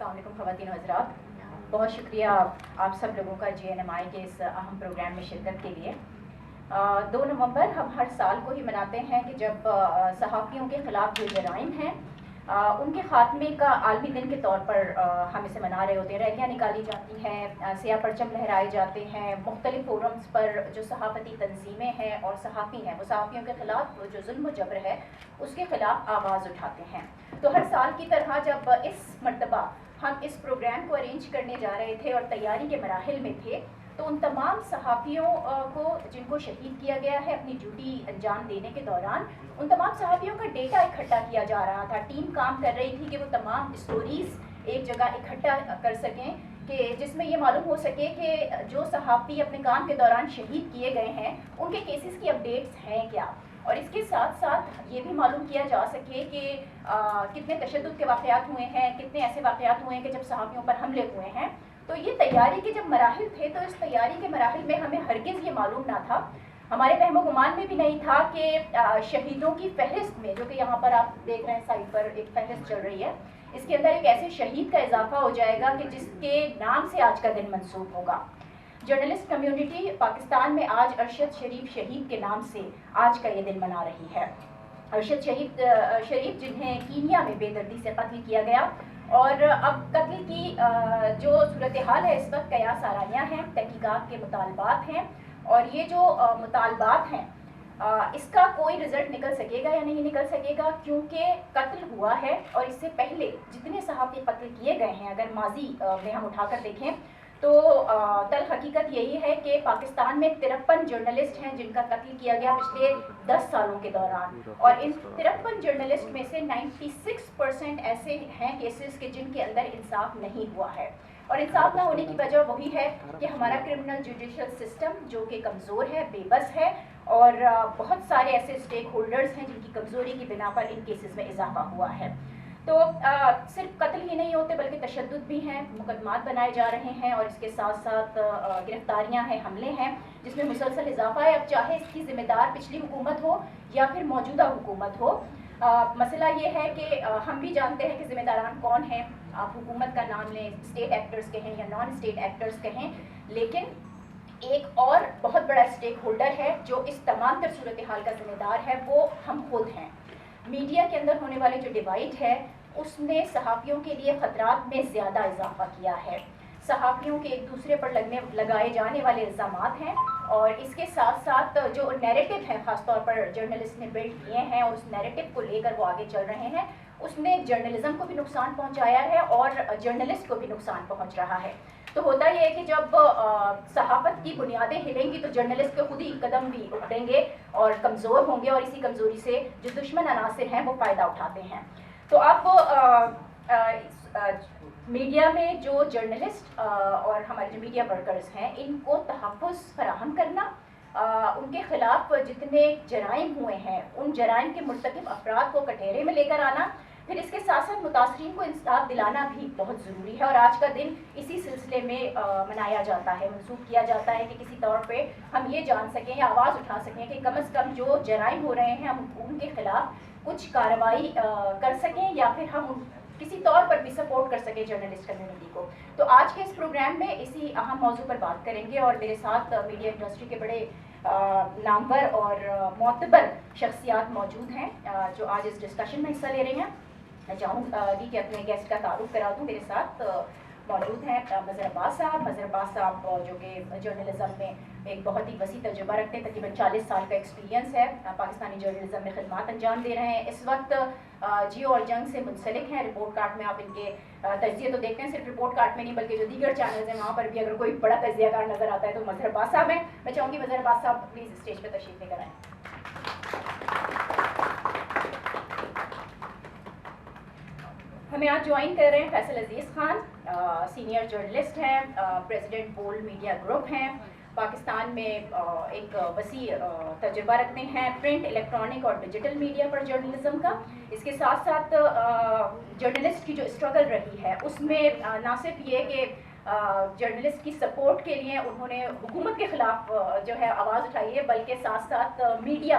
علیکم خواتین و حضرات، بہت شکریہ آپ سب لوگوں کا GNMI کے اس اہم پروگرام میں شرکت کے لیے۔ 2 نومبر ہم ہر سال کو ہی مناتے ہیں کہ جب صحافیوں کے خلاف جو جرائم ہیں ان کے خاتمے کا عالمی دن کے طور پر ہم اسے منا رہے ہوتے ہیں۔ ریلیاں نکالی جاتی ہیں، سیاہ پرچم لہرائے جاتے ہیں، مختلف فورمز پر جو صحافتی تنظیمیں ہیں اور صحافی ہیں وہ صحافیوں کے خلاف جو ظلم و جبر ہے اس کے خلاف آواز اٹھاتے ہیں۔ تو ہر سال کی طرح جب اس مرتبہ ہم اس پروگرام کو ارینج کرنے جا رہے تھے اور تیاری کے مراحل میں تھے، تو ان تمام صحافیوں کو جن کو شہید کیا گیا ہے اپنی ڈیوٹی انجام دینے کے دوران، ان تمام صحافیوں کا ڈیٹا اکٹھا کیا جا رہا تھا۔ ٹیم کام کر رہی تھی کہ وہ تمام اسٹوریز ایک جگہ اکٹھا کر سکیں کہ جس میں یہ معلوم ہو سکے کہ جو صحافی اپنے کام کے دوران شہید کیے گئے ہیں ان کے کیسز کی اپڈیٹس ہیں کیا، اور اس کے ساتھ ساتھ یہ بھی معلوم کیا جا سکے کہ کتنے تشدد کے واقعات ہوئے ہیں، کتنے ایسے واقعات ہوئے ہیں کہ جب صحافیوں پر حملے ہوئے ہیں۔ تو یہ تیاری کے جب مراحل تھے تو اس تیاری کے مراحل میں ہمیں ہرگز یہ معلوم نہ تھا، ہمارے فہم و گمان میں بھی نہیں تھا کہ شہیدوں کی فہرست میں، جو کہ یہاں پر آپ دیکھ رہے ہیں سائٹ پر ایک فہرست چل رہی ہے، اس کے اندر ایک ایسے شہید کا اضافہ ہو جائے گا کہ جس کے نام سے آج کا دن منسوب ہوگا۔ جرنلسٹ کمیونٹی پاکستان میں آج ارشد شریف شہید کے نام سے آج کا یہ دن منا رہی ہے۔ ارشد شریف جنہیں کینیا میں بے دردی سے قتل کیا گیا، اور اب قتل کی جو صورتحال ہے اس وقت قیاس آرائیاں ہیں، تحقیقات کے مطالبات ہیں، اور یہ جو مطالبات ہیں اس کا کوئی رزلٹ نکل سکے گا یا نہیں نکل سکے گا، کیونکہ قتل ہوا ہے اور اس سے پہلے جتنے صحافی قتل کیے گئے ہیں اگر ماضی میں ہم اٹھا کر دیکھیں تو تلخ حقیقت یہی ہے کہ پاکستان میں 53 جرنلسٹ ہیں جن کا قتل کیا گیا پچھلے 10 سالوں کے دوران، اور ان 53 جرنلسٹ میں سے 96% ایسے ہیں کیسز کہ جن کے اندر انصاف نہیں ہوا ہے، اور انصاف نہ ہونے کی وجہ وہی ہے کہ ہمارا کرمنل جوڈیشل سسٹم جو کہ کمزور ہے، بے بس ہے، اور بہت سارے ایسے اسٹیک ہولڈرز ہیں جن کی کمزوری کی بنا پر ان کیسز میں اضافہ ہوا ہے۔ تو صرف قتل ہی نہیں ہوتے بلکہ تشدد بھی ہیں، مقدمات بنائے جا رہے ہیں، اور اس کے ساتھ ساتھ گرفتاریاں ہیں، حملے ہیں، جس میں مسلسل اضافہ ہے، اب چاہے اس کی ذمہ دار پچھلی حکومت ہو یا پھر موجودہ حکومت ہو۔ مسئلہ یہ ہے کہ ہم بھی جانتے ہیں کہ ذمہ داران کون ہیں، آپ حکومت کا نام لیں، اسٹیٹ ایکٹرز کہیں یا نان اسٹیٹ ایکٹرز کہیں، لیکن ایک اور بہت بڑا اسٹیک ہولڈر ہے جو اس تمام تر صورتحال کا ذمہ دار ہے، وہ ہم خود ہیں۔ میڈیا کے اندر ہونے والے جو ڈیوائڈ ہے اس نے صحافیوں کے لیے خطرات میں زیادہ اضافہ کیا ہے۔ صحافیوں کے ایک دوسرے پر لگائے جانے والے الزامات ہیں، اور اس کے ساتھ ساتھ جو نیریٹو ہے خاص طور پر جرنلسٹ نے بلڈ کیے ہیں اور اس نیریٹو کو لے کر وہ آگے چل رہے ہیں، اس نے جرنلزم کو بھی نقصان پہنچایا ہے اور جرنلسٹ کو بھی نقصان پہنچ رہا ہے۔ تو ہوتا یہ ہے کہ جب صحافت کی بنیادیں ہلیں گی تو جرنلسٹ کے خود ہی قدم بھی اٹھیں گے اور کمزور ہوں گے، اور اسی کمزوری سے جو دشمن عناصر ہیں وہ فائدہ اٹھاتے ہیں۔ تو اب میڈیا میں جو جرنلسٹ اور ہمارے جو میڈیا ورکرز ہیں ان کو تحفظ فراہم کرنا، ان کے خلاف جتنے جرائم ہوئے ہیں ان جرائم کے مرتکب افراد کو کٹہرے میں لے کر آنا، پھر اس کے ساتھ ساتھ متاثرین کو انصاف دلانا بھی بہت ضروری ہے، اور آج کا دن اسی سلسلے میں منایا جاتا ہے، منسوخ کیا جاتا ہے کہ کسی طور پہ ہم یہ جان سکیں یا آواز اٹھا سکیں کہ کم از کم جو جرائم ہو رہے ہیں ہم ان کے خلاف کچھ کارروائی کر سکیں، یا پھر ہم کسی طور پر بھی سپورٹ کر سکیں جرنلسٹ کمیونٹی کو۔ تو آج کے اس پروگرام میں اسی اہم موضوع پر بات کریں گے، اور میرے ساتھ میڈیا انڈسٹری کے بڑے نامور اور معتبر شخصیات موجود ہیں جو آج اس ڈسکشن میں حصہ لے رہی ہیں۔ میں چاہوں گی کہ اپنے گیسٹ کا تعارف کرا دوں۔ میرے ساتھ موجود ہیں مظہر عباس صاحب۔ مظہر عباس صاحب جو کہ جرنلزم میں ایک بہت ہی وسیع تجربہ رکھتے ہیں، تقریباً 40 سال کا ایکسپیرینس ہے، پاکستانی جرنلزم میں خدمات انجام دے رہے ہیں، اس وقت جیو اور جنگ سے منسلک ہیں۔ رپورٹ کارڈ میں آپ ان کے تجزیے تو دیکھتے ہیں، صرف رپورٹ کارڈ میں نہیں بلکہ جو دیگر چینلز ہیں وہاں پر بھی اگر کوئی بڑا تجزیہ کار نظر آتا ہے تو مظہر عباس صاحب ہیں۔ میں چاہوں گی مظہر عباس صاحب پلیز اسٹیج پہ تشریف لے کر آئیں۔ ہمیں آج جوائن کر رہے ہیں فیصل عزیز خان، سینئر جرنلسٹ ہیں، پریزیڈنٹ بولڈ میڈیا گروپ ہیں، پاکستان میں ایک وسیع تجربہ رکھتے ہیں پرنٹ، الیکٹرانک اور ڈیجیٹل میڈیا پر جرنلزم کا۔ اس کے ساتھ ساتھ جرنلسٹ کی جو اسٹرگل رہی ہے اس میں نہ صرف یہ کہ جرنلسٹ کی سپورٹ کے لیے انہوں نے حکومت کے خلاف جو ہے آواز اٹھائی ہے، بلکہ ساتھ ساتھ میڈیا